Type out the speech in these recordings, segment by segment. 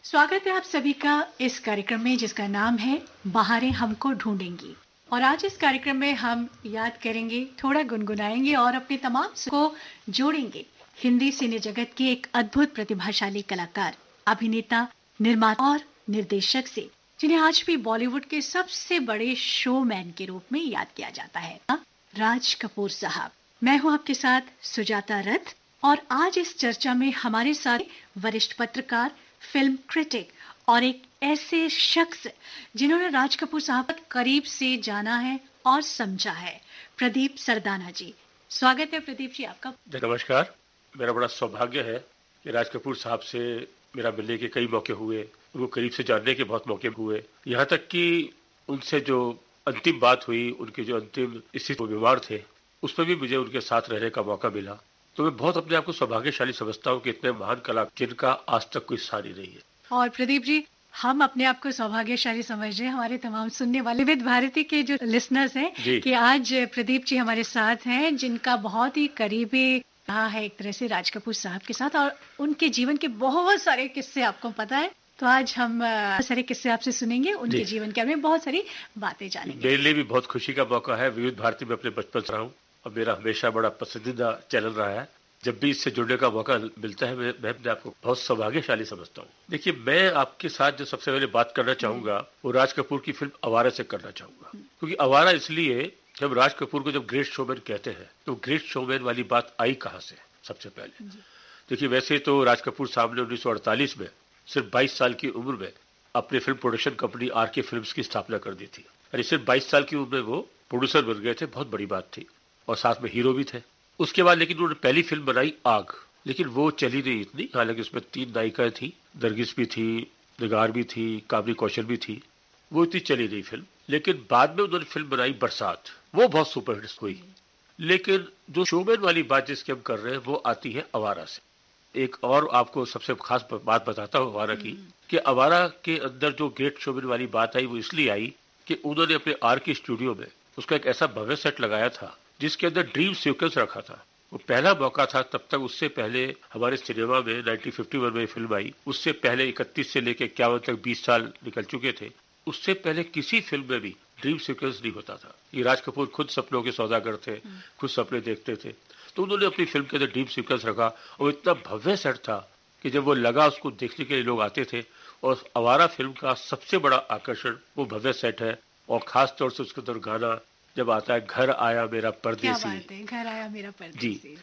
स्वागत है आप सभी का इस कार्यक्रम में जिसका नाम है बहारें हमको ढूंढेंगी। और आज इस कार्यक्रम में हम याद करेंगे, थोड़ा गुनगुनाएंगे और अपने तमाम को जोड़ेंगे हिंदी सिने जगत के एक अद्भुत प्रतिभाशाली कलाकार, अभिनेता, निर्माता और निर्देशक से, जिन्हें आज भी बॉलीवुड के सबसे बड़े शोमैन के रूप में याद किया जाता है, राज कपूर साहब। मैं हूं आपके साथ सुजाता रथ और आज इस चर्चा में हमारे साथ वरिष्ठ पत्रकार, फिल्म क्रिटिक और एक ऐसे शख्स जिन्होंने राज कपूर साहब को करीब से जाना है और समझा है, प्रदीप सरदाना जी। स्वागत है प्रदीप जी आपका। नमस्कार। मेरा बड़ा सौभाग्य है कि राज कपूर साहब से मेरा मिलने के कई मौके हुए, उनको करीब से जानने के बहुत मौके हुए, यहाँ तक कि उनसे जो अंतिम बात हुई, उनके जो अंतिम स्थिति वो बीमार थे, उस पर भी मुझे उनके साथ रहने का मौका मिला। तो मैं बहुत अपने आप को सौभाग्यशाली समझता हूँ कि इतने महान कलाकार जिनका आज तक कोई सानी नहीं है। और प्रदीप जी, हम अपने आप को सौभाग्यशाली समझ रहे हैं, हमारे तमाम सुनने वाले विविध भारती के जो लिसनर्स हैं कि आज प्रदीप जी हमारे साथ हैं, जिनका बहुत ही करीबी रहा है एक तरह से राज कपूर साहब के साथ, और उनके जीवन के बहुत सारे किस्से आपको पता है। तो आज हम सारे किस्से आपसे सुनेंगे, उनके जीवन के में बहुत सारी बातें जानेंगे। मेरे लिए भी बहुत खुशी का मौका है। विविध भारती में अपने बचपन से रहा हूँ और मेरा हमेशा बड़ा पसंदीदा चैनल रहा है। जब भी इससे जुड़ने का मौका मिलता है मैं अपने आपको बहुत सौभाग्यशाली समझता हूँ। देखिए, मैं आपके साथ जो सबसे पहले बात करना चाहूंगा वो राज कपूर की फिल्म आवारा से करना चाहूंगा, क्योंकि आवारा इसलिए, जब राज कपूर को जब ग्रेट शोमैन कहते हैं तो ग्रेट शोमैन वाली बात आई कहाँ से? सबसे पहले देखिए, वैसे तो राज कपूर साहब ने 1948 में सिर्फ 22 साल की उम्र में अपनी film production company RK Films की स्थापना कर दी थी। और सिर्फ 22 साल की उम्र में वो प्रोड्यूसर बन गए थे, बहुत बड़ी बात थी, और साथ में हीरो भी थे। उसके बाद लेकिन उन्होंने पहली फिल्म बनाई आग, लेकिन वो चली नहीं इतनी। हालांकि उसमें 3 नायिकाएं थी, नरगिस भी थी, निगार भी थी, कामनी कौशल भी थी। वो इतनी चली नहीं फिल्म। लेकिन बाद में उन्होंने फिल्म बनाई बरसात, वो बहुत सुपरहिट हुई। लेकिन जो शोमैन वाली बात जिसकी हम कर रहे हैं वो आती है आवारा से। एक और आपको सबसे खास बात बताता हूँ आवारा की, कि आवारा के अंदर जो ग्रेट शोमैन वाली बात आई वो इसलिए आई कि उन्होंने अपने आर के स्टूडियो में उसका एक ऐसा भव्य सेट लगाया था जिसके अंदर ड्रीम सीक्वेंस रखा था। वो पहला मौका था तब तक। उससे पहले हमारे सिनेमा में 1951 में फिल्म आई, उससे पहले 31 से लेकर 51 तक 20 साल निकल चुके थे। उससे पहले किसी फिल्म में भी ड्रीम सीक्वेंस नहीं होता था। ये राज कपूर खुद सपनों के सौदागर थे, खुद सपने देखते थे, तो उन्होंने अपनी फिल्म के अंदर ड्रीम सीक्वेंस रखा और इतना भव्य सेट था कि जब वो लगा उसको देखने के लिए लोग आते थे। और आवारा फिल्म का सबसे बड़ा आकर्षण वो भव्य सेट है, और खास तौर से उसके अंदर गाना जब आता है, घर आया मेरा परदेसी। क्या बात है, घर आया मेरा परदेसी जी।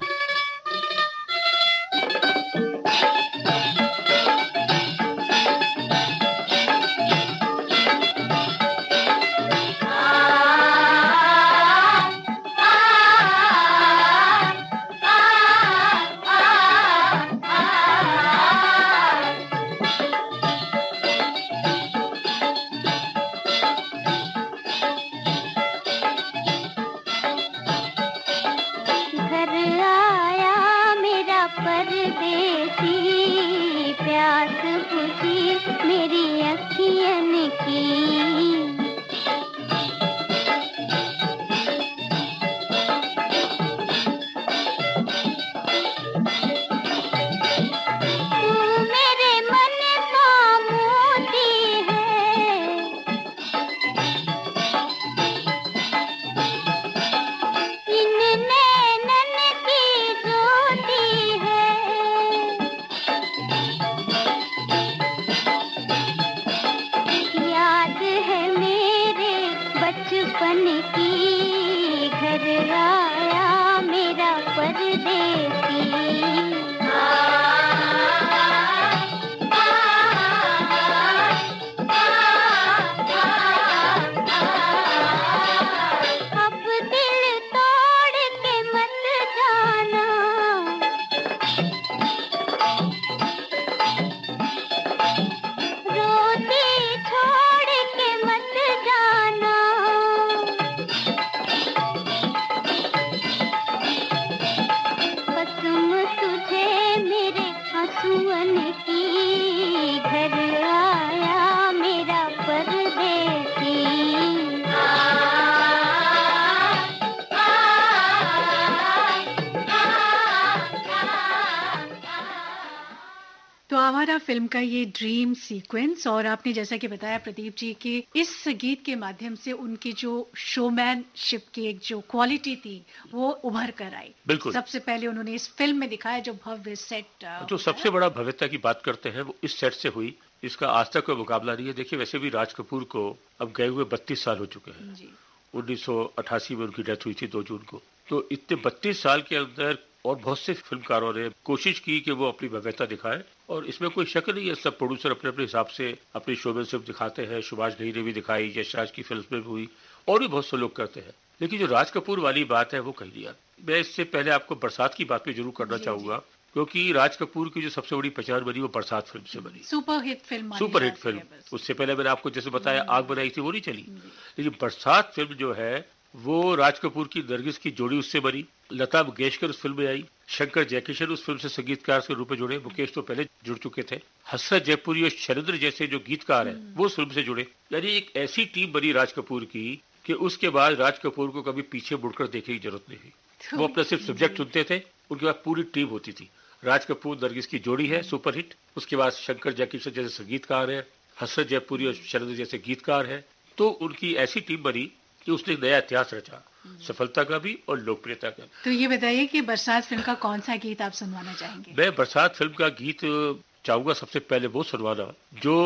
प्यास बुझी मेरी अखियन की। है फिल्म का ये ड्रीम सीक्वेंस, और आपने जैसा कि बताया प्रदीप जी कि इस गीत के माध्यम से उनकी जो शोमैनशिप की एक जो क्वालिटी थी वो उभर कर आई। बिल्कुल। सबसे पहले उन्होंने इस फिल्म में दिखाया जो भव्य सेट जो सबसे बड़ा भव्यता की बात करते हैं वो इस सेट से हुई, इसका आज तक कोई मुकाबला नहीं है। देखिए वैसे भी राज कपूर को अब गए हुए 32 साल हो चुके हैं। 1988 में उनकी डेथ हुई थी 2 जून को। तो इतने 32 साल के अंदर और बहुत से फिल्मकारों ने कोशिश की कि वो अपनी भव्यता दिखाएं, और इसमें कोई शक नहीं है। सब प्रोड्यूसर अपने अपने हिसाब से अपनी शोमैनशिप दिखाते हैं। सुभाष घई ने भी दिखाई, यशराज की फिल्म में भी हुई, और भी बहुत से लोग करते हैं। लेकिन जो राज कपूर वाली बात है वो कहीं नहीं आती। मैं इससे पहले आपको बरसात की बात भी जरूर करना चाहूंगा, क्योंकि राज कपूर की जो सबसे बड़ी पहचान बनी वो बरसात फिल्म से बनी। Super hit film. उससे पहले मैंने आपको जैसे बताया आग बनाई थी, वो नहीं चली। लेकिन बरसात फिल्म जो है वो राज कपूर की नरगिस की जोड़ी उससे बनी। लता मंगेशकर उस फिल्म में आई, शंकर जयकिशन उस फिल्म से संगीतकार के रूप में जुड़े। मुकेश तो पहले जुड़ चुके थे। हसरत जयपुरी और शैलेंद्र जैसे जो गीतकार हैं वो उस फिल्म से जुड़े। यानी एक ऐसी टीम बनी राज कपूर की कि उसके बाद राज कपूर को कभी पीछे मुड़कर देखने की जरूरत नहीं हुई। वो अपना सिर्फ सब्जेक्ट चुनते थे, उनके बाद पूरी टीम होती थी। राज कपूर नरगिस की जोड़ी है सुपरहिट, उसके बाद शंकर जयकिशन जैसे संगीतकार है, हसरत जयपुरी और शैलेंद्र जैसे गीतकार है। तो उनकी ऐसी टीम बनी कि उसने नया इतिहास रचा, सफलता का भी और लोकप्रियता का। तो ये बताइए कि बरसात फिल्म का कौन सा गीत आप सुनवाना चाहेंगे? मैं बरसात फिल्म का गीत चाहूंगा सबसे पहले वो सुनवाना जो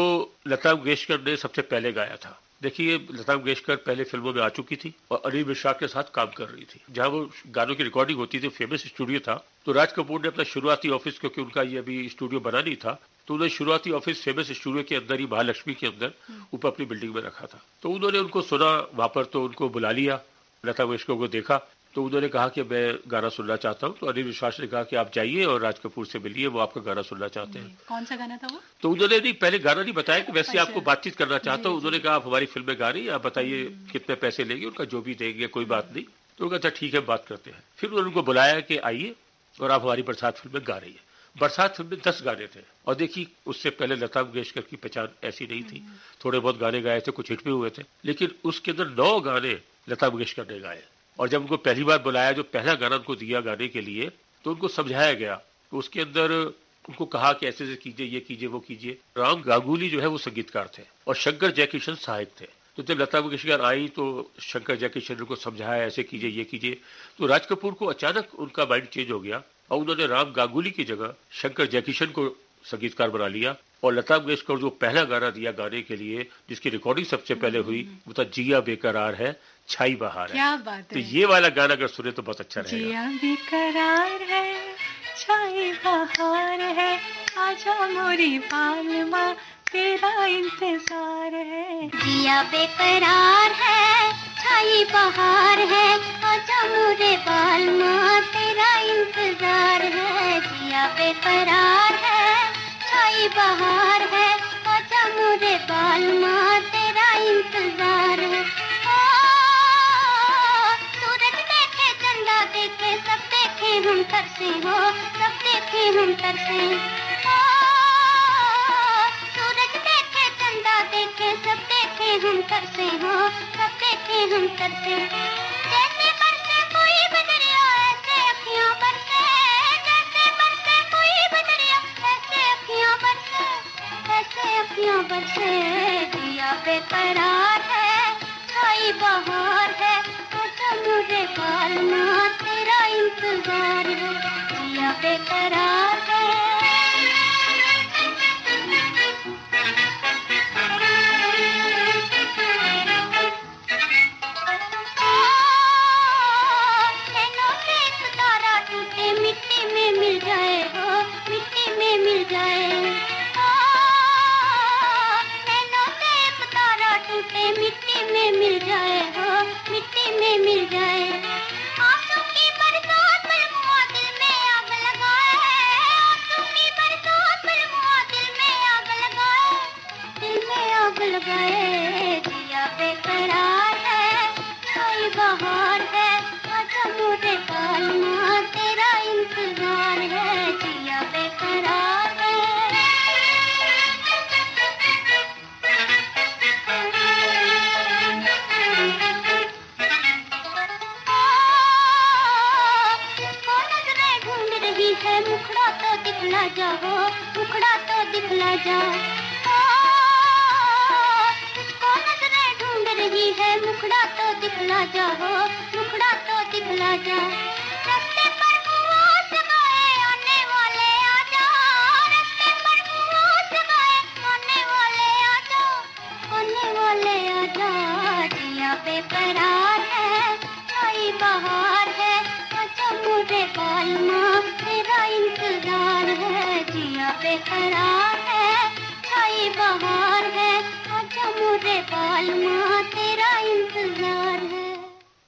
लता मंगेशकर ने सबसे पहले गाया था। देखिए लता मंगेशकर पहले फिल्मों में आ चुकी थी और अनिल मिश्रा के साथ काम कर रही थी। जहां वो गानों की रिकॉर्डिंग होती थी फेमस स्टूडियो था। तो राज कपूर ने अपना शुरुआती ऑफिस, क्योंकि उनका ये अभी स्टूडियो बना नहीं था, तो उन्होंने शुरुआती ऑफिस फेमस स्टूडियो के अंदर ही महालक्ष्मी के अंदर ऊपर अपनी बिल्डिंग में रखा था। तो उन्होंने उनको सुना वहां पर, तो उनको बुला लिया। लता मंगेशकर को देखा तो उन्होंने कहा कि मैं गाना सुनना चाहता हूँ। तो अनिल विश्वास ने कहा कि आप जाइए और राज कपूर से मिलिए, वो आपका गाना सुनना चाहते हैं। कौन सा गाना था वो? तो उन्होंने नहीं पहले गाना नहीं बताया कि वैसे आपको बातचीत करना चाहता हूँ। उन्होंने कहा आप हमारी फिल्म में गा रही हैं, आप बताइए कितने पैसे लेंगे। उनका जो भी देंगे कोई बात नहीं। तो उन्होंने कहा अच्छा ठीक है बात करते हैं। फिर उन्होंने उनको बुलाया कि आइए और आप हमारी बरसात फिल्म में गा रही है। बरसात फिल्म में 10 गाने थे, और देखिए उससे पहले लता मंगेशकर की पहचान ऐसी नहीं थी। थोड़े बहुत गाने गाए थे, कुछ हिट भी हुए थे, लेकिन उसके अंदर 9 गाने लता मंगेशकर ने गाए। और जब उनको पहली बार बुलाया, जो पहला गाना उनको दिया गाने के लिए, तो उनको समझाया गया। तो उसके अंदर उनको कहा कि ऐसे ऐसे कीजिए, ये कीजिए, वो कीजिए। राम गांगुली जो है वो संगीतकार थे और शंकर जयकिशन सहायक थे। तो जब लता मंगेशकर आई तो शंकर जयकिशन को समझाया ऐसे कीजिए, ये कीजिए। तो राज कपूर को अचानक उनका माइंड चेंज हो गया और उन्होंने राम गांगुली की जगह शंकर जयकिशन को संगीतकार बना लिया। और लता मंगेशकर जो पहला गाना दिया गाने के लिए, जिसकी रिकॉर्डिंग सबसे पहले हुई, वो था जिया बेकरार है छाई बहार है। क्या बात तो है। ये वाला गाना अगर सुने तो बहुत अच्छा रहेगा। जिया बेकरार है छाई बहार है, आजा मोरी बालमा तेरा इंतजार है। जिया बेकरार है छाई बहार है, आजा मोरे बालमा तेरा इंतजार है। जिया बेकरार है छाई बहार है, आजा मोरे बालमा तेरा इंतजार है। सूरज देखे चंदा देखे सब देखे हम तरसे हो, सब देखे हम तरसे। सूरज देखे चंदा देखे सब देखे हम तरसे हो, सब देखे हम तरसे। जैसे बरसे कोई बदरिया ऐसे अखियों बरसे, जैसे बरसे कोई बदरिया ऐसे अखियों बरसे, ऐसे अखियों बरसे। जिया बेकरार है छाई बहार है, आजा मुझे बालमा तेरा इंतजार है। जिया बेकरार है। नैनों से एक तारा टूटे मिट्टी में मिल जाए हो, मिट्टी में मिल जाए। नैनों से एक तारा टूटे मिट्टी में मिल जाए हो, मिट्टी में मिल जाए। आंसू की बरसात बलमुआ दिल में आग लगाए, आंसू की बरसात बलमुआ दिल में आग लगाए, दिल में आग लगाए। जिया बेकरार है छाई बहार है, आजा मोरे बालमा तेरा इंतजार है। जिया बेकरार है। मुखड़ा तो दिखला जाओ, मुखड़ा तो दिखला जा। ओ, इसको नजरें ढूंढ रही है, मुखड़ा तो दिखला जा हो, मुखड़ा तो दिखला जा। रास्ते पर हुआ सगाए आने वाले आ जा, रास्ते पर हुआ सगाए आने वाले आ जा, आने वाले आ जा। जिया बेकरार है, आई बहार है, आजा मुझे पालमा, तेरा इंतजार है। जिया बेकरार है, आई बहार है, आजा मुझे पालमा, तेरा इंतजार है।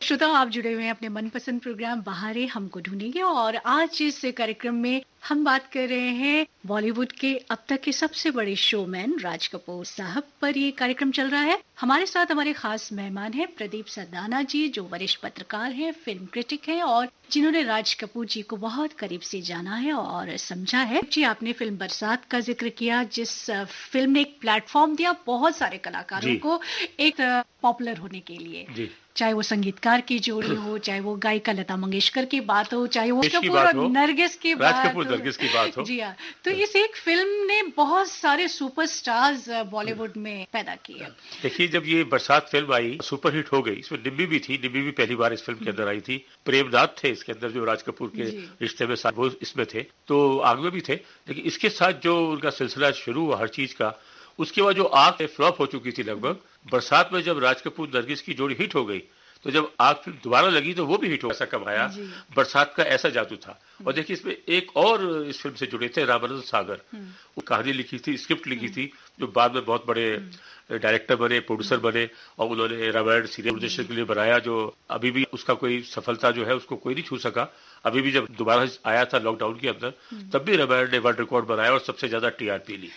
श्रोताओ, आप जुड़े हुए हैं अपने मनपसंद प्रोग्राम बहारें हमको ढूंढेंगे और आज इस कार्यक्रम में हम बात कर रहे हैं बॉलीवुड के अब तक के सबसे बड़े शोमैन राज कपूर साहब पर ये कार्यक्रम चल रहा है। हमारे साथ हमारे खास मेहमान हैं प्रदीप सरदाना जी, जो वरिष्ठ पत्रकार हैं, फिल्म क्रिटिक हैं और जिन्होंने राज कपूर जी को बहुत करीब से जाना है और समझा है। जी, आपने फिल्म बरसात का जिक्र किया, जिस फिल्म ने एक प्लेटफॉर्म दिया बहुत सारे कलाकारों को एक पॉपुलर होने के लिए, चाहे वो संगीतकार की जोड़ी हो, चाहे वो गायिका लता मंगेशकर की बात हो, चाहे वो कपूर और नरगिस की बात हो। जी हाँ, तो इस एक फिल्म ने बहुत सारे सुपरस्टार्स बॉलीवुड में पैदा किए। देखिए, जब ये बरसात फिल्म आई सुपरहिट हो गई। इसमें निम्मी भी थी, निम्मी भी पहली बार इस फिल्म के अंदर आई थी। प्रेमनाथ थे इसके अंदर, जो राज कपूर के रिश्ते में वो इसमें थे, तो आग में भी थे। लेकिन इसके साथ जो उनका सिलसिला शुरू हुआ हर चीज का, उसके बाद जो आग फ्लॉप हो चुकी थी लगभग, बरसात में जब राज कपूर नरगिस की जोड़ी हिट हो गई, तो जब आग फिल्म दोबारा लगी तो वो भी हिट हो, ऐसा कमाया। बरसात का ऐसा जादू था। और देखिए, इसमें एक और इस फिल्म से जुड़े थे रामानंद सागर। वो कहानी लिखी थी, स्क्रिप्ट लिखी थी, जो बाद में बहुत बड़े डायरेक्टर बने, प्रोड्यूसर बने और उन्होंने रामायण सीरियल दूरदर्शन के लिए बनाया, जो अभी भी उसका कोई सफलता जो है उसको कोई नहीं छू सका। अभी भी जब दोबारा आया था लॉकडाउन के अंदर, तब भी रामायण ने वर्ल्ड रिकॉर्ड बनाया और सबसे ज्यादा टीआरपी ली।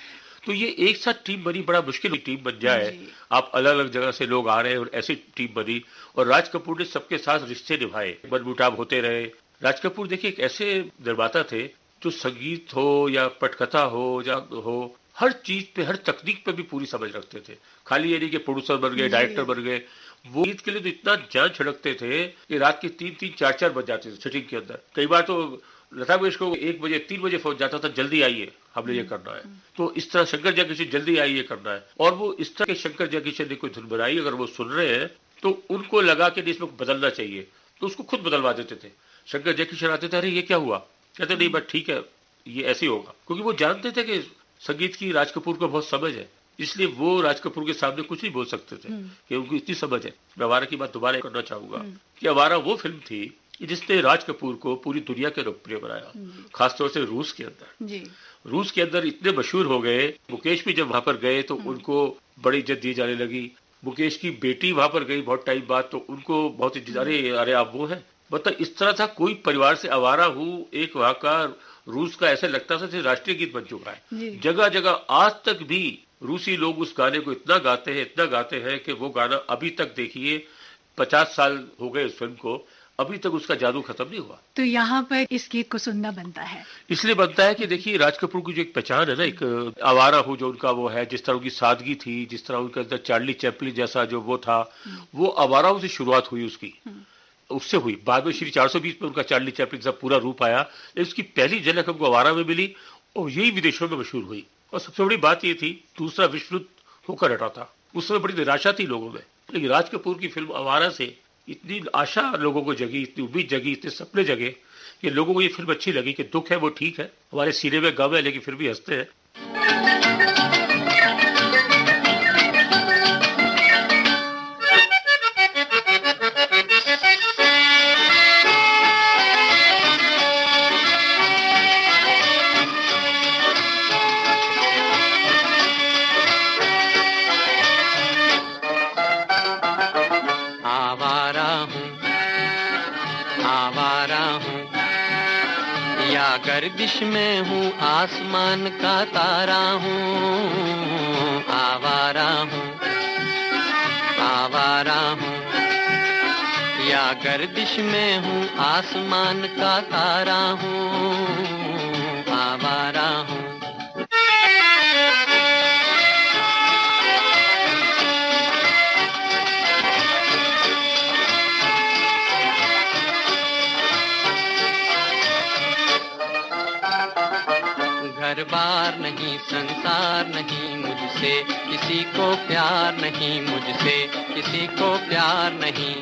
तो ये एक साथ टीम बनी, बड़ा मुश्किल टीम बन जाए। आप अलग अलग जगह से लोग आ रहे हैं और ऐसी टीम बनी, और राज कपूर ने सबके साथ रिश्ते निभाए, मनमुटाव होते रहे। राज कपूर देखिए एक ऐसे निर्माता थे जो संगीत हो या पटकथा हो या हो, हर चीज पे, हर तकनीक पे भी पूरी समझ रखते थे। खाली ये नहीं कि प्रोड्यूसर बन गए, डायरेक्टर बन गए, वो गीत के लिए तो इतना जान छिड़कते थे कि रात के 3-3, 4-4 बज जाते थे शूटिंग के अंदर। कई बार तो लता मंगेशकर को 1 बजे 3 बजे फोन जाता था, जल्दी आइए हमने ये करना है। तो इस तरह शंकर जयकिशन जल्दी आइए ये करना है। और वो इस तरह के शंकर जयकिशन ने कोई धुन बनाई, अगर वो सुन रहे हैं तो उनको लगा कि इसमें बदलना चाहिए, तो उसको खुद बदलवा देते थे। शंकर जयकिशन आते थे, अरे ये क्या हुआ, कहते नहीं बस ठीक है, ये ऐसे ही होगा। क्योंकि वो जानते थे कि संगीत की राज कपूर को बहुत समझ है, इसलिए वो राज कपूर के सामने कुछ नहीं बोल सकते थे कि उनको इतनी समझ है। मैं आवारा की बात दोबारा करना चाहूंगा कि आवारा वो फिल्म थी जिसने राज कपूर को पूरी दुनिया के लोकप्रिय बनाया, खासतौर से रूस के अंदर। रूस के अंदर इतने मशहूर हो गए। मुकेश भी जब वहां पर गए तो उनको बड़ी इज्जत दी जाने लगी। मुकेश की बेटी वहां पर गई बहुत टाइम बाद, तो उनको बहुत इज्जत, अरे आप वो है। मतलब इस तरह था, कोई परिवार से आवारा हूँ, एक वहां का रूस का ऐसा लगता था जैसे राष्ट्रीय गीत बन चुका है। जगह जगह आज तक भी रूसी लोग उस गाने को इतना गाते हैं कि वो गाना अभी तक देखिए 50 साल हो गए उस फिल्म को, अभी तक उसका जादू खत्म नहीं हुआ। तो यहाँ पर इस गीत को सुनना बनता है, इसलिए बनता है कि देखिए राज कपूर की जो एक पहचान है ना, एक आवारा हो जो उनका वो है, जिस तरह उनकी सादगी थी, जिस तरह उनके अंदर चार्ली चैपलिन जैसा जो वो था, वो आवाराओं से शुरुआत हुई उसकी, उससे हुई। बाद में श्री 420 में उनका चार्ली चैपलिन सा पूरा रूप आया, लेकिन उसकी पहली झलक हमको आवारा में मिली और यही विदेशों में मशहूर हुई। और सबसे बड़ी बात ये थी, दूसरा विश्व युद्ध होकर हटा था, उस समय बड़ी निराशा थी लोगों में, लेकिन राज कपूर की फिल्म आवारा से इतनी आशा लोगों को जगी, इतनी उम्मीद जगी, इतने सपने जगे कि लोगों को ये फिल्म अच्छी लगी कि दुख है वो ठीक है, हमारे सीने में गम है लेकिन फिर भी हंसते हैं। गर्दिश में हूँ, आसमान का तारा हूँ, आवारा हूँ, आवारा हूँ। या गर्दिश में हूँ, आसमान का तारा हूँ, आवारा हूँ। घर बार नहीं, संसार मुझसे, किसी को प्यार नहीं मुझसे, किसी को प्यार नहीं।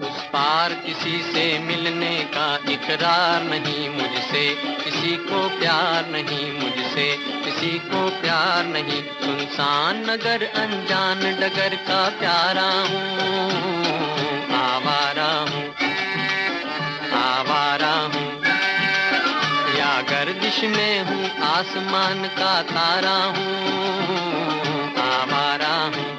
उस पार किसी से मिलने का इकरार नहीं मुझसे, किसी को प्यार नहीं मुझसे, किसी को प्यार नहीं। सुनसान नगर अनजान डगर का प्यारा हूँ, आवारा हूँ, आवारा हूँ। या गर्दिश में हूँ आसमान का तारा हूँ, आवारा हूँ।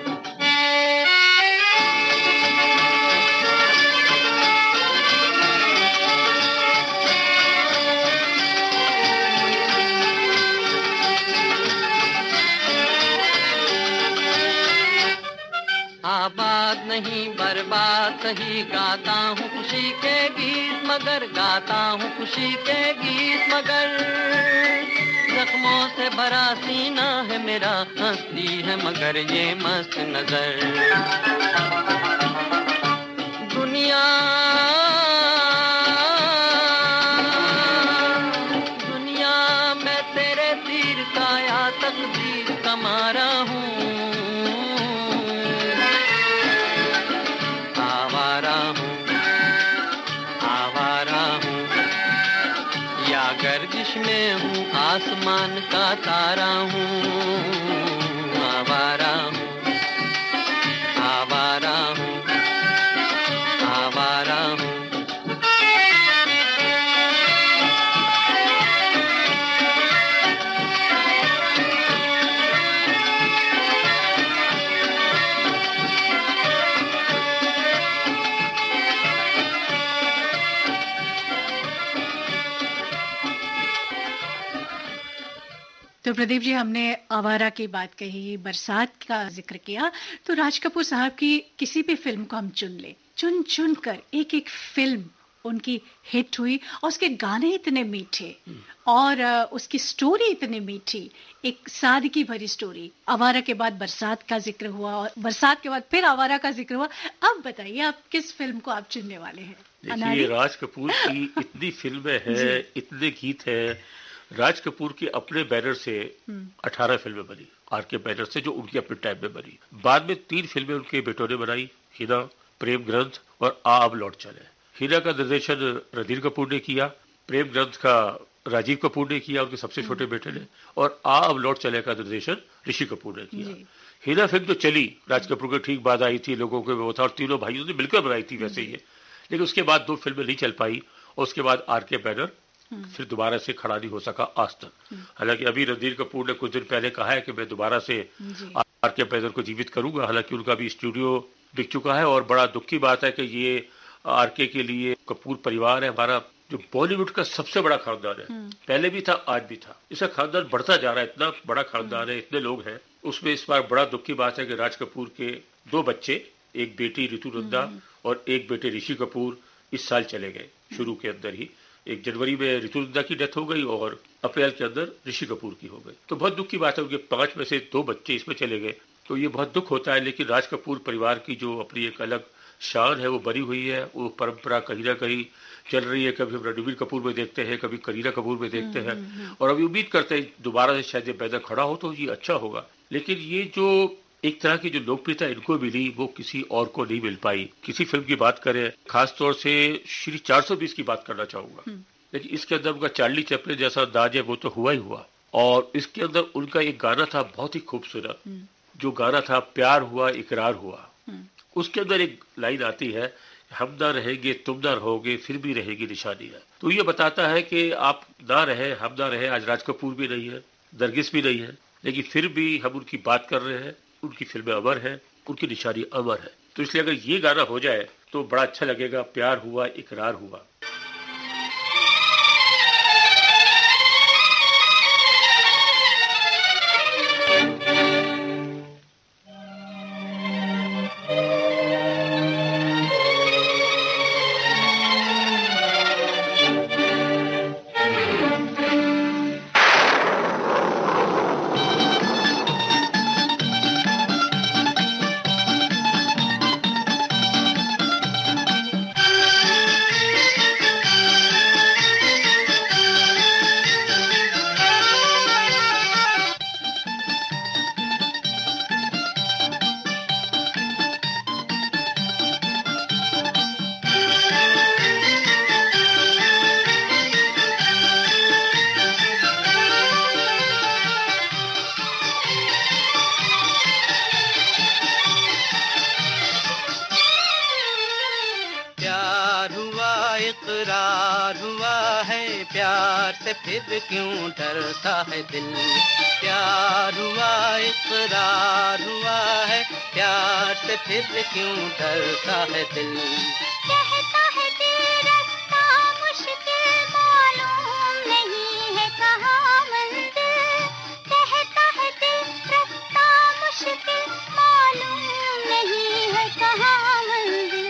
आबाद नहीं बर्बाद सही गाता हूँ खुशी के गीत, मगर गाता हूँ खुशी के गीत मगर। जख्मों से भरा सीना है मेरा, हंसती है मगर ये मस्त नजर। दुनिया दुनिया मैं तेरे तीर का या तकदीर का मारा हूँ, गर्दिश में हूँ आसमान का तारा हूँ, आवारा हूँ, आवारा हूँ, आवारा हूँ। तो प्रदीप जी, हमने आवारा की बात कही, बरसात का जिक्र किया, तो राज कपूर साहब की किसी भी फिल्म को हम चुन ले, चुन चुन कर एक एक फिल्म उनकी हिट हुई और उसके गाने इतने मीठे और उसकी स्टोरी इतनी मीठी, एक सादगी भरी स्टोरी। आवारा के बाद बरसात का जिक्र हुआ और बरसात के बाद फिर आवारा का जिक्र हुआ। अब बताइए आप किस फिल्म को आप चुनने वाले हैं? देखिए, राज कपूर की इतनी फिल्में हैं, इतने गीत हैं। राज कपूर के अपने बैनर से 18 फिल्में बनी, आर के बैनर से, जो उनके अपने टाइम में बनी। बाद में 3 फिल्में उनके बेटों ने बनाई, हीना, प्रेम ग्रंथ और आ अब लौट चले। हीना का निर्देशन रणधीर कपूर ने किया, प्रेम ग्रंथ का राजीव कपूर ने किया, उनके सबसे छोटे बेटे ने, और आ अब लौट चले का निर्देशन ऋषि कपूर ने किया। हीना फिल्म तो चली, राज कपूर के ठीक बाद आई थी, लोगों को वो था, और तीनों भाइयों ने मिलकर बनाई थी वैसे ही, लेकिन उसके बाद 2 फिल्में नहीं चल पाई और उसके बाद आर के बैनर फिर दोबारा से खड़ा नहीं हो सका आज तक। हालांकि अभी रणधीर कपूर ने कुछ दिन पहले कहा है कि मैं दोबारा से आर के बैनर को जीवित करूंगा। हालांकि उनका भी स्टूडियो बिक चुका है और बड़ा दुख की बात है कि ये आर के लिए कपूर परिवार है, हमारा जो बॉलीवुड का सबसे बड़ा खानदान है, पहले भी था आज भी था, इसका खानदान बढ़ता जा रहा है, इतना बड़ा खानदान है, इतने लोग हैं। उसमें इस बार बड़ा दुख की बात है कि राज कपूर के 2 बच्चे, एक बेटी ऋतु नंदा और एक बेटे ऋषि कपूर, इस साल चले गए। शुरू के अंदर ही 1 जनवरी में ऋतु नंदा की डेथ हो गई और अप्रैल के अंदर ऋषि कपूर की हो गई। तो बहुत दुख की बात है, उनके 5 में से 2 बच्चे इसमें चले गए, तो ये बहुत दुख होता है। लेकिन राज कपूर परिवार की जो अपनी एक अलग शान है वो बनी हुई है, वो परंपरा कहीं ना कहीं चल रही है। कभी हम रणबीर कपूर में देखते हैं, कभी करीना कपूर में देखते हैं, और अभी उम्मीद करते हैं दोबारा से शायद ये बैनर खड़ा हो तो ये अच्छा होगा। लेकिन ये जो एक तरह की जो लोकप्रियता इनको मिली वो किसी और को नहीं मिल पाई। किसी फिल्म की बात करें, खासतौर से श्री 420 की बात करना चाहूंगा, लेकिन इसके अंदर उनका चार्ली चैपलिन जैसा अंदाज है वो तो हुआ ही हुआ, और इसके अंदर उनका एक गाना था बहुत ही खूबसूरत, जो गाना था प्यार हुआ इकरार हुआ। उसके अंदर एक लाइन आती है, हम ना रहेंगे तुम ना रहोगे फिर भी रहेगी निशानी है। तो ये बताता है कि आप ना रहे हम ना रहे, आज राज कपूर भी नहीं है, नरगिस भी नहीं है, लेकिन फिर भी हम उनकी बात कर रहे हैं, उनकी फिल्में अमर है, उनकी निशानी अमर है। तो इसलिए अगर ये गाना हो जाए तो बड़ा अच्छा लगेगा, प्यार हुआ इकरार हुआ। प्यार से फिर क्यों डरता है दिल। प्यार हुआ इकरार हुआ है, प्यार से फिर क्यों डरता है दिल। कहता है दिल रास्ता मुश्किल मालूम नहीं है कहाँ मंजिल। कहता है दिल रास्ता मुश्किल मालूम नहीं है कहाँ मंजिल।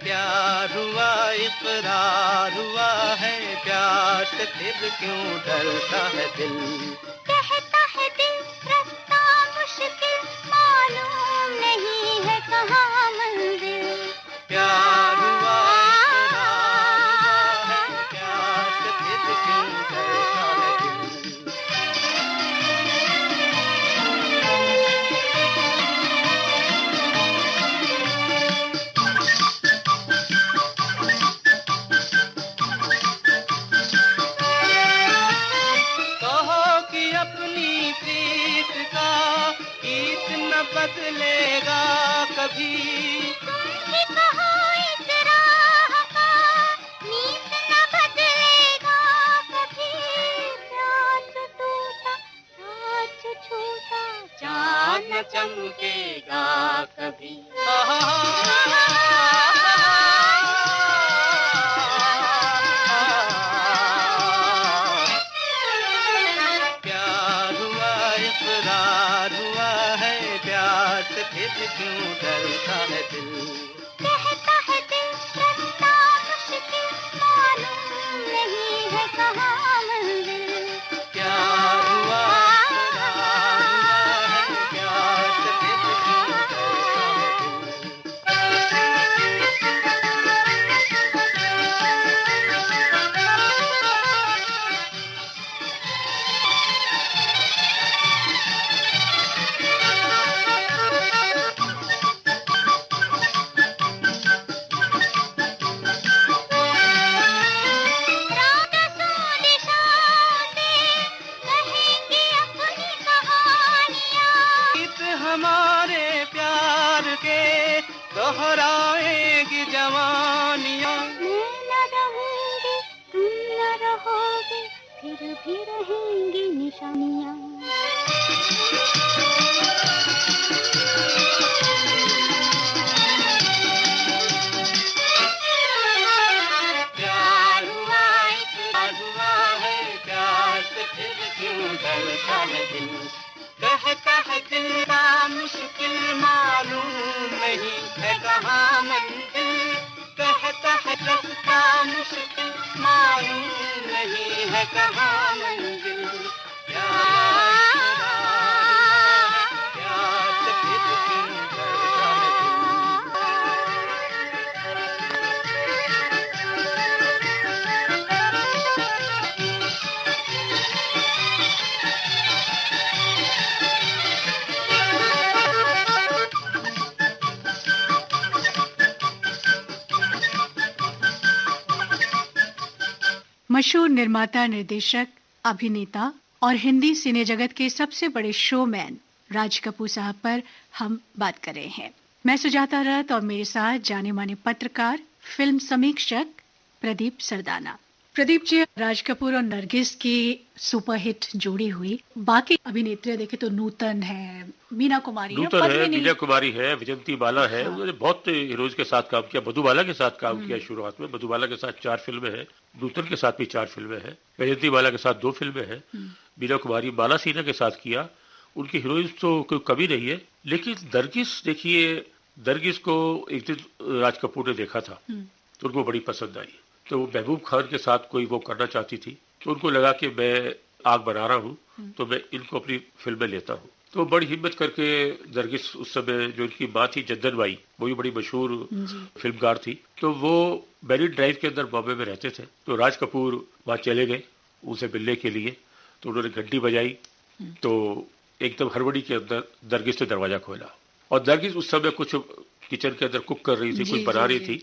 प्यार हुआ इकरार हुआ है, प्यार से फिर क्यों डरता है दिल। कहता है दिल रास्ता मुश्किल मालूम नहीं है कहाँ मंजिल। प्यार हुआ इकरार हुआ है, प्यार से फिर क्यों डरता है दिल। कहो कि अपनी प्रीत का गीत न बदलेगा कभी। कि कहो इस राह का नीत न बदलेगा कभी। प्यास टूटा साथ छूटा चाँद न चमकेगा कभी। प्यार हुआ इकरार हुआ है, प्यार से फिर क्यों डरता है दिल। कहता है दिल रास्ता मुश्किल मालूम नहीं है कहाँ मंजिल। प्यार हुआ इकरार हुआ है, प्यार से फिर क्यों डरता है दिल। रात सो दिशा से कहेंगे अपनी कहानियाँ। गीत हमारे प्यार के दोहराएगी जवानियाँ। मैं न रहूंगी तुम न रहोगे फिर भी रहेंगी निशानियाँ। प्यार हुआ इकरार हुआ है, प्यार से फिर क्यों डरता है दिल। कहता है दिल का मुश्किल मालूम नहीं है कहाँ मंजिल। कहता है रास्ता मुश्किल मालूम नहीं है कहाँ मंजिल। प्यार इकरार, प्यार से फिर क्यों डरता है मशहूर निर्माता, निर्देशक, अभिनेता और हिंदी सिने जगत के सबसे बड़े शोमैन राज कपूर साहब पर हम बात कर रहे हैं। मैं सुजाता रथ और मेरे साथ जाने माने पत्रकार, फिल्म समीक्षक प्रदीप सरदाना। प्रदीप जी, राज कपूर और नरगिस की सुपरहिट जोड़ी हुई। बाकी अभिनेत्री देखे तो नूतन है, मीना कुमारी है, नूतन है, पद्मिनी। मीना कुमारी है, विजंती बाला है। हाँ। उन्होंने बहुत हीरोज के साथ काम किया। मधुबाला के साथ काम किया शुरुआत में। मधुबाला के साथ 4 फिल्में हैं, नूतन के साथ भी 4 फिल्में हैं, विजंती बाला के साथ 2 फिल्में हैं, मीना कुमारी, बाला सिन्हा के साथ किया। उनकी हीरोइंस तो कोई कमी नहीं है। लेकिन नरगिस देखिए, नरगिस को एक दिन राज कपूर ने देखा था तो उनको बड़ी पसंद आई। तो महबूब खान के साथ कोई वो करना चाहती थी, तो उनको लगा कि मैं आग बना रहा हूँ तो मैं इनको अपनी फिल्म में लेता हूँ। तो बड़ी हिम्मत करके नरगिस, उस समय जो इनकी माँ थी जद्दन बाई, वो भी बड़ी मशहूर फिल्मकार थी, तो वो मैरिन ड्राइव के अंदर बॉम्बे में रहते थे। तो राज कपूर वहाँ चले गए उनसे मिलने के लिए। तो उन्होंने घंटी बजाई तो एकदम हड़बड़ी के अंदर नरगिस ने दरवाजा खोला। और नरगिस उस समय कुछ किचन के अंदर कुक कर रही थी, कुछ बना रही थी,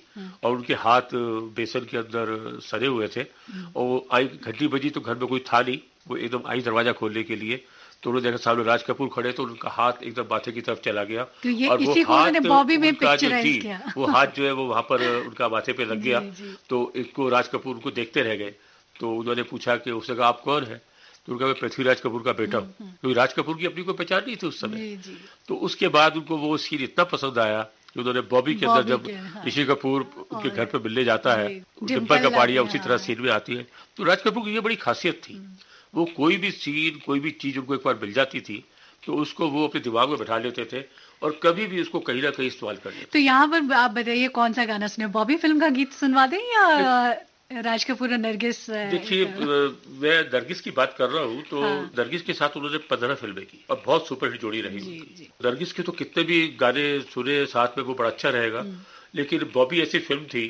और उनके हाथ बेसन के अंदर सने हुए थे। और वो आई, घंटी बजी तो घर में कोई था नहीं, वो एकदम आई दरवाजा खोलने के लिए। तो उन्होंने देखा सामने राज कपूर खड़े, तो उनका हाथ एकदम माथे की तरफ चला गया। तो ये और वो इसी को उन्होंने बॉबी में उनका जो पिक्चराइज थी, किया। वो हाथ जो है वो वहां पर उनका माथे पे लग गया। जी। तो इसको राज कपूर उनको देखते रह गए। तो उन्होंने पूछा कि उसने कहा आप कौन है, तो उनका मैं पृथ्वीराज कपूर का बेटा हूँ, क्योंकि राज कपूर की अपनी कोई पहचान नहीं थी उस समय। तो उसके बाद उनको वो सीन इतना पसंद आया कि उन्होंने बॉबी के अंदर जब ऋषि कपूर उनके घर पे मिलने जाता है, डिम्पल कपाड़िया उसी तरह सीन में आती है। तो राज कपूर की ये बड़ी खासियत थी, वो कोई भी सीन कोई भी चीज उनको एक बार मिल जाती थी तो उसको वो अपने दिमाग में बैठा लेते थे और कभी भी उसको कहीं ना कहीं इस्तेमाल कर लेते। तो यहाँ पर आप बताइए कौन सा गाना सुने, बॉबी फिल्म का गीत सुनवा दें या राज कपूर और नरगिस? देखिए मैं नरगिस की बात कर रहा हूँ तो नरगिस के साथ उन्होंने 15 फिल्में की और बहुत सुपरहिट जोड़ी रही उनकी। नरगिस के तो कितने भी गाने सुने साथ में वो बड़ा अच्छा रहेगा, लेकिन बॉबी ऐसी फिल्म थी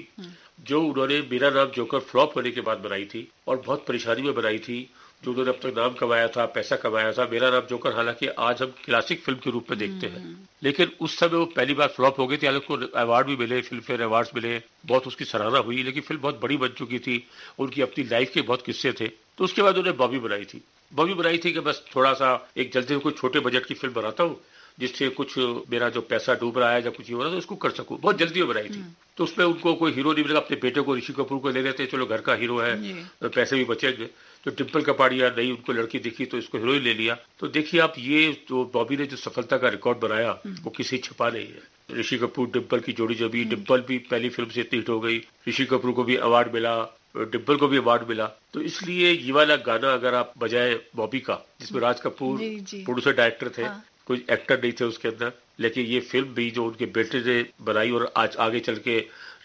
जो उन्होंने मेरा नाम जोकर फ्लॉप होने के बाद बनाई थी और बहुत परेशानी में बनाई थी, जो उन्होंने अब तक नाम कमाया था, पैसा कमाया था। मेरा नाम जोकर हालांकि आज हम क्लासिक फिल्म के रूप में देखते हैं, लेकिन उस समय वो पहली बार फ्लॉप हो गई थी। हालांकि उसको अवार्ड भी मिले, फिल्म फेयर अवार्ड्स मिले, बहुत उसकी सराहना हुई, लेकिन फिल्म बहुत बड़ी बन चुकी थी, उनकी अपनी लाइफ के बहुत किस्से थे। तो उसके बाद उन्होंने बॉबी बनाई थी। बॉबी बनाई थी कि बस थोड़ा सा एक जल्दी में कोई छोटे बजट की फिल्म बनाता हूँ जिससे कुछ मेरा जो पैसा डूब रहा है या कुछ ये हो रहा है तो उसको कर सकूं, बहुत जल्दी में बनाई थी। तो उसमें उनको कोई हीरो नहीं मिलेगा, अपने बेटे को ऋषि कपूर को ले लेते, चलो घर का हीरो है तो पैसे भी बचेंगे। तो डिम्पल कपाड़िया नई उनको लड़की दिखी तो इसको हीरो ही ले लिया। तो देखिए आप ये जो बॉबी ने जो सफलता का रिकॉर्ड बनाया वो किसी छिपा नहीं है। ऋषि कपूर डिम्पल की जोड़ी जब डिम्पल भी पहली फिल्म से इतनी हिट हो गई, ऋषि कपूर को भी अवार्ड मिला, डिम्पल को भी अवार्ड मिला। तो इसलिए ये वाला गाना अगर आप बजाए बॉबी का, जिसमें राज कपूर प्रोड्यूसर डायरेक्टर थे, कोई एक्टर नहीं थे उसके अंदर, लेकिन ये फिल्म भी जो उनके बेटे ने बनाई और आज आगे चल के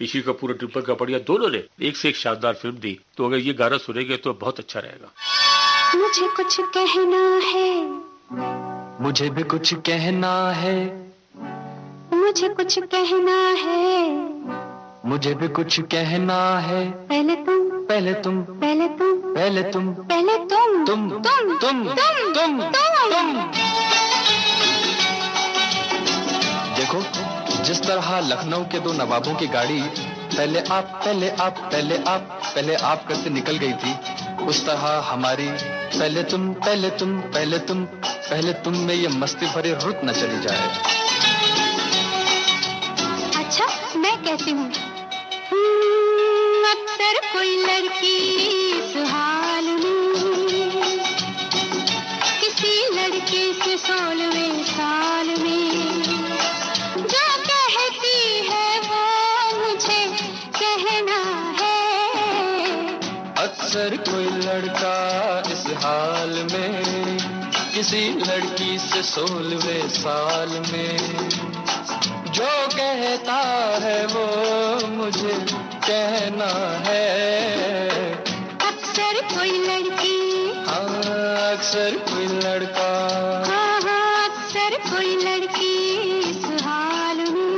ऋषि कपूर और डिम्पल कपाड़िया दोनों ने एक से एक शानदार फिल्म दी। तो अगर ये गाना सुनेंगे तो बहुत अच्छा रहेगा। मुझे कुछ कहना है, मुझे भी कुछ कहना है, मुझे कुछ कहना है, मुझे भी कुछ कहना है। पहले तुम, पहले तुम, पहले तुम, पहले तुम, पहले तुम, तुम, तुम, तुम, तुम, तुम। देखो जिस तरह लखनऊ के दो नवाबों की गाड़ी पहले आप, पहले आप, पहले आप, पहले आप करके निकल गई थी, उस तरह हमारी पहले तुम, पहले तुम, पहले तुम, पहले तुम में ये मस्ती भरी रुत न चली जाए। अच्छा मैं कहती हूँ, अक्सर कोई लड़की इस हाल में किसी लड़के से 16वें साल में जो कहती है वो मुझे कहना है। अक्सर कोई लड़का इस हाल में किसी लड़की से 16वें साल में जो कहता है वो मुझे कहना है। अक्सर कोई लड़की, हाँ अक्सर कोई लड़का, हाँ हाँ अक्सर कोई लड़की इस हाल में।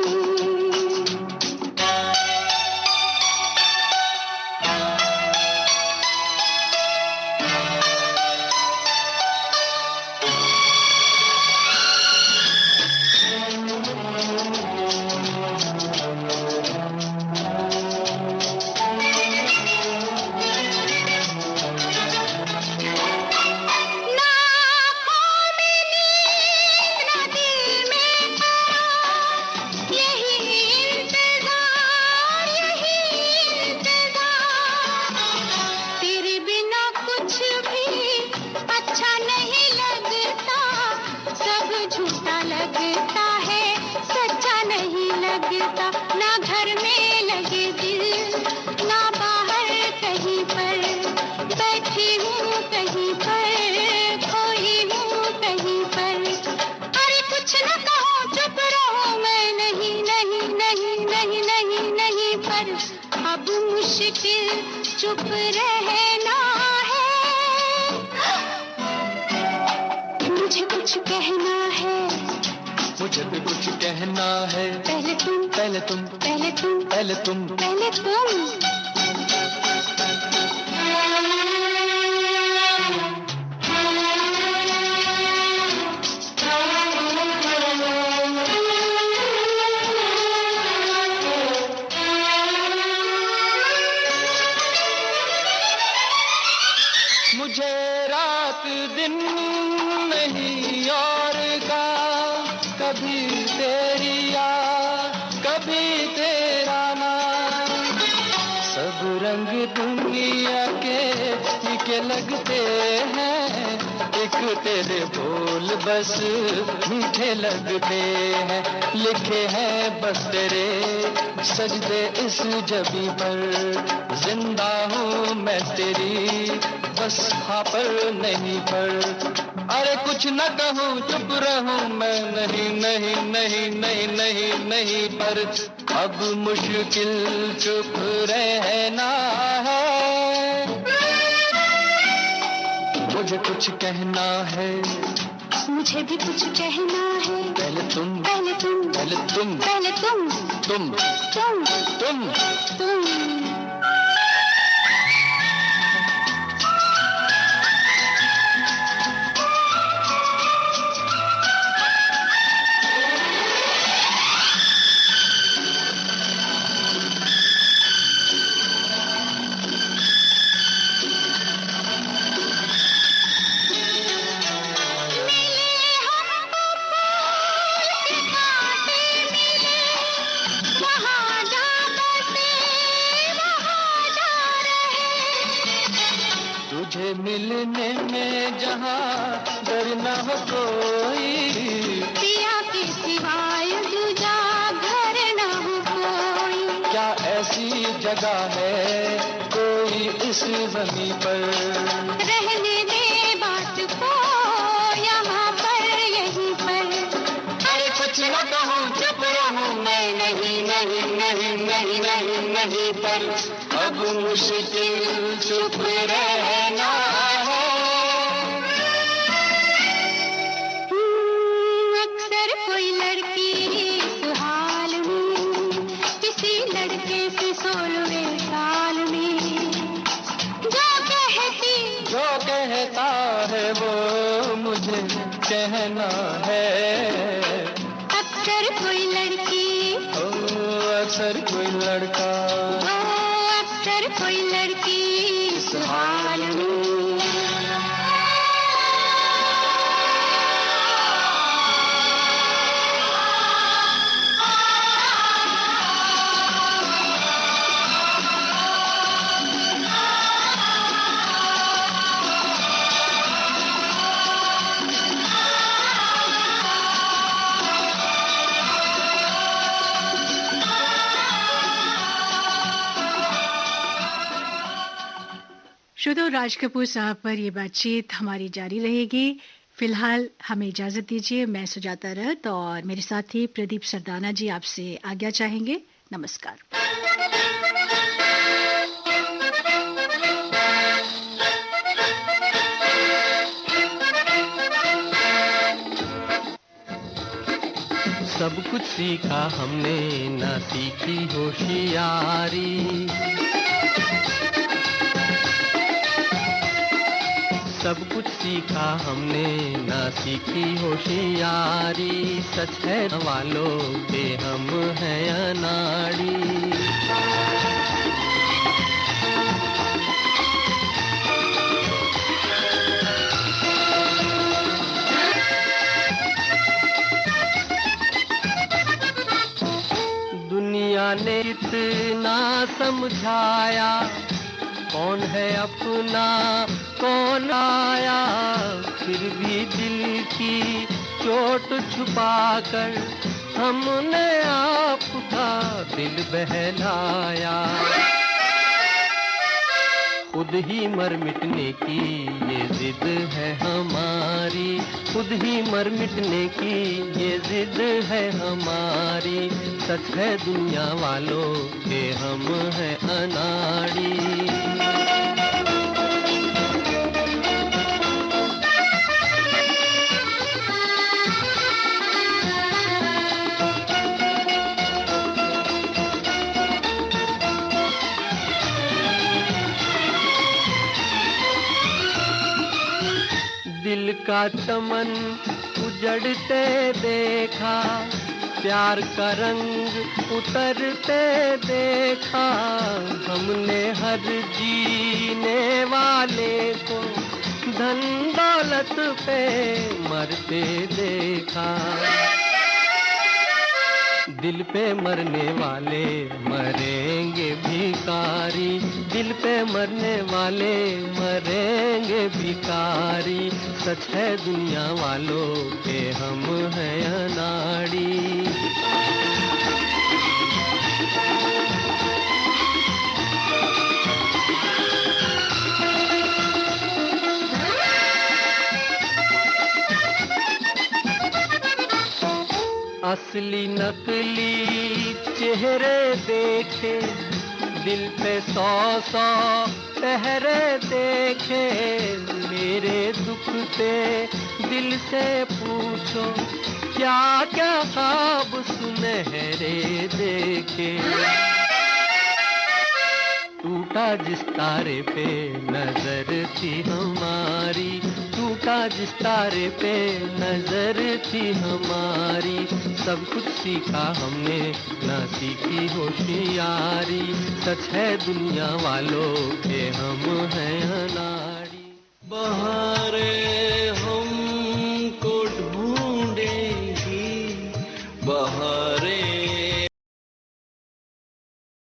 चुप रहना है, मुझे कुछ कहना है, मुझे भी कुछ कहना है। पहले तुम, पहले तुम, पहले तुम, पहले तुम, पहले तुम। मुझे रात दिन नहीं और का, कभी तेरी याद कभी तेरा नाम, सब रंग दुनिया के बोल बस मीठे लगते हैं, लिखे हैं बस तेरे सजदे इस जबी पर। जिंदा हूँ मैं तेरी बस हाँ पर नहीं पर। अरे कुछ न कहूँ चुप रहूँ मैं, नहीं नहीं नहीं नहीं नहीं नहीं पर। अब मुश्किल चुप रहना है, मुझे कुछ कहना है, मुझे भी कुछ कहना है। पहले तुम, पहले तुम, पहले तुम, पहले तुम, तुम, तुम, तुम, तुम। तुझे मिलने में जहाँ डर न हो कोई, पिया के सिवाय दूजा घर न हो कोई। क्या ऐसी जगह है कोई इस ज़मीं पर, रहने दे बात को यहाँ पर यहीं पर। अरे कुछ न कहूँ चुप रहूँ मैं, नहीं नहीं नहीं नहीं नहीं नहीं पर। अब मुश्किल चुप रहना है। अक्सर कोई लड़की इस हाल में किसी लड़के से 16वें साल में जो कहता है वो मुझे कहना है। अक्सर कोई लड़की, अक्सर कोई लड़का, अक्सर कोई लड़की इस हाल में। श्रोताओ, राज कपूर साहब पर ये बातचीत हमारी जारी रहेगी। फिलहाल हमें इजाजत दीजिए। मैं सुजाता रथ और मेरे साथी प्रदीप सरदाना जी आपसे आज्ञा चाहेंगे। नमस्कार। सब कुछ सीखा हमने ना सीखी होशियारी, सब कुछ सीखा हमने ना सीखी होशियारी। सच है वालों के हम हैं अनाड़ी, दुनिया ने इतना समझाया कौन है अपना कौन आया, फिर भी दिल की चोट छुपाकर हमने आपका दिल बहलाया। खुद ही मर मिटने की ये जिद है हमारी, खुद ही मर मिटने की ये जिद है हमारी। सच है दुनिया वालों के हम हैं अनाड़ी। दिल का चमन उजड़ते देखा, प्यार का रंग उतरते देखा। हमने हर जीने वाले को धन दौलत पे मरते देखा। दिल पे मरने वाले मरेंगे भिखारी, दिल पे मरने वाले मरेंगे भिखारी। सच है दुनिया वालों के हम हैं अनाड़ी। असली नकली चेहरे देखे, दिल पे 100 पहरे देखे। मेरे दुख पे दिल से पूछो, क्या क्या ख्वाब सुनहरे देखे। टूटा जिस तारे पे नजर थी हमारी, टूटा जिस तारे पे नजर थी हमारी। सब कुछ सीखा हमने ना सीखी होशियारी। सच है दुनिया वालों के हम हैं अनाड़ी।